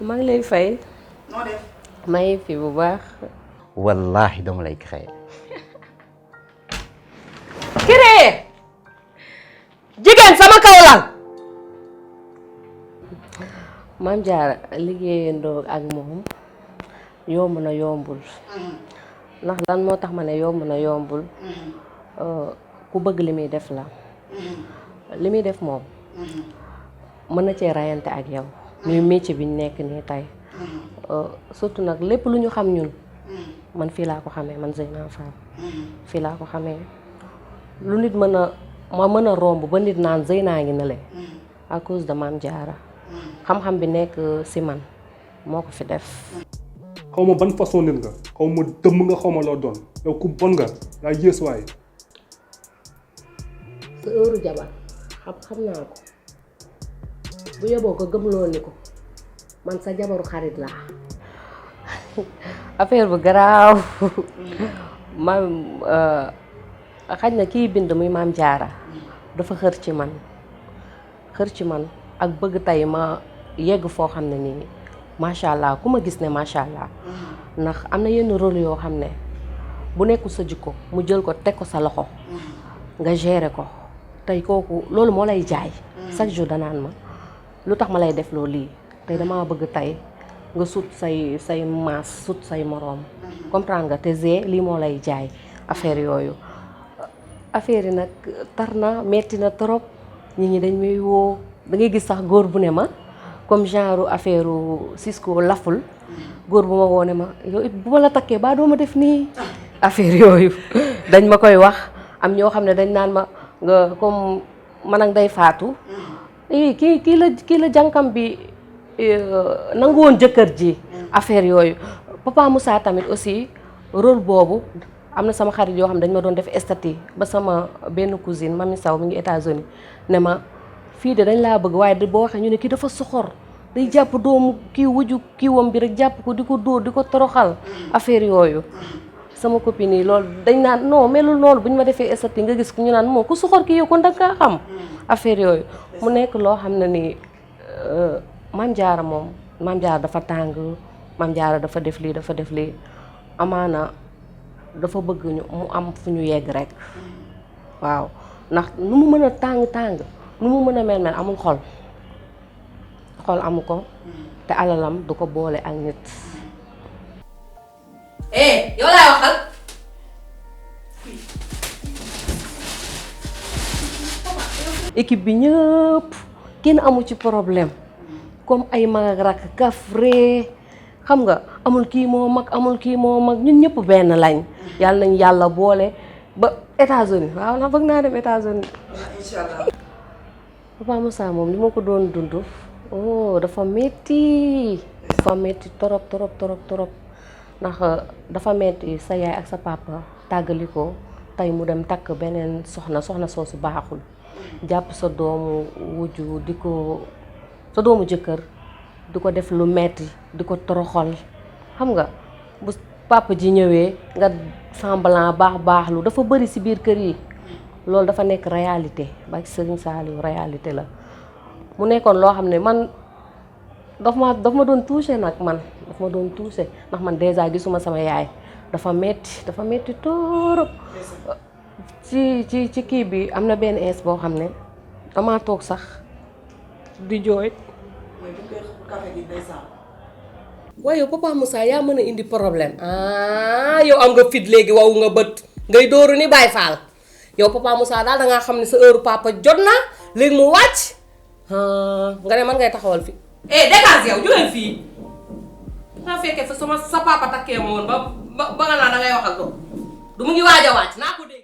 maa ngi lay fay. noo def. may fi bu baax. wallaahi dama lay créé. créé jigéen sama kaw la. Maam Jaara liggéeyandoo ak moom yomb na yombul. ndax lan moo tax ma ne yomb na yombul. ku bëgg li muy def la. li muy def moom. mën na cee rayante ak yow. muy métier bi ñu nekk nii tey. surtout nag lépp lu ñu xam ñun. man fii laa ko xamee man Zeyna Fall. fii laa ko xamee lu nit mën a ma mën a romb ba nit naan Zeyna ngi ne le à cause de Maam Jaara xam-xam bi nekk si man moo ko fi def. xaw ma ban façon nit nga xaw ma dëmm nga xaw ma loo doon yow ku bon nga yaa yées waay. sa heure jabar xam naa ko bu yeboo ko gëmloo ni ko man sa jabaru xarit laa affaire bu garaaw maam xaj na kiy bind muy Maam Jaara dafa xër ci man ak bëgg tey ma yegg foo xam ne nii macha allah ku ma gis ne macha allah ndax am na yenn rôle yoo xam ne bu nekkul sa jikko mu jël ko teg ko sa loxo nga gérer ko tey kooku loolu moo lay jaay chaque jour danaan ma lu tax ma lay def loolu lii tey damaa bëgg tey nga sut say maas sut say moroom comprendre nga te lii moo lay jaay affaire yooyu affaire yi nag tar na metti na trop nit ñi dañ may woo da ngay gis sax góor bu ne ma comme genre affaire Cisco laful góor bu ma woo ne ma yow it bu ma la takkee ba doo ma def nii affaire yooyu dañ ma koy wax am ñoo xam ne dañ naan ma nga comme man ak day faatu kii la jànkam bi nangu woon jëkkër ji affaire yooyu Papa Moussa tamit aussi rôle boobu am na sama xarit yoo xam ne dañ ma doon def statut ba sama benn cousine Mami Saw mi ngi États-Unis ne ma fii de dañ laa bëgg waaye boo waxee ñu ne kii dafa soxor day jàpp doomu kii wuju kiiwam bi rek jàpp ko di ko dóor di ko toroxal affaire yooyu sama copine yi loolu dañ naan non melul noonu bu ñu ma defee statut nga gis ku ñu naan moo ku soxor kii yow kon danga kaa xam affaire yooyu mu nekk loo xam ne nii Maam Jaara moom Maam Jaara dafa tàng Maam Jaara dafa def lii amaana dafa bëgg ñu mu am fu ñu yegg rek waaw ndax nu mu mën a tàng nu mu mën a mel amul xol amu ko te alalam du ko boole ak nit. yow laay waxal. équipe bi ñëpp kenn amu ci problème comme ay mag ak rakk kafre xam nga amul kii moo mag ñun ñëpp benn lañ yàlla nañ yàlla boole ba États-Unis waaw na bëgg naa dem États-Unis. Inch'Allah. Papa Moussa moom li ma ko doon dund dafa metti torop ndax dafa metti sa yaay ak sa papa tàggali ko tey mu dem takk beneen soxna soosu baaxul jàpp sa doomu wujju sa doomu jëkkër di ko def lu metti di ko toroxal xam nga bu papa ji ñëwee nga semblant baax lu dafa bëri ci biir kër yi loolu dafa nekk réalité ba Serigne Saliou réalité la mu nekkoon loo xam ne man daf ma doon touché nag daf ma doon touché ndax man déjà gisuma sama yaay dafa metti torop ci kii bi am na benn ins boo xam ne damaa toog sax di jooy. mooy bu koy café gi day saaw. waaye Papa Moussa yaa mën a indi problème yow am nga fit léegi waw nga bët ngay dóoru ni Baye Fall yow Papa Moussa daal dangaa xam ne sa heure papa jot na léegi mu wàcc nga ne man ngay taxawal fi dégage yow jógeel fii nga fekkee fa sa papa takkee ma woon ba nga naan da ngay wax ak doom du mu ngi waaj a wàcc naa ko dégg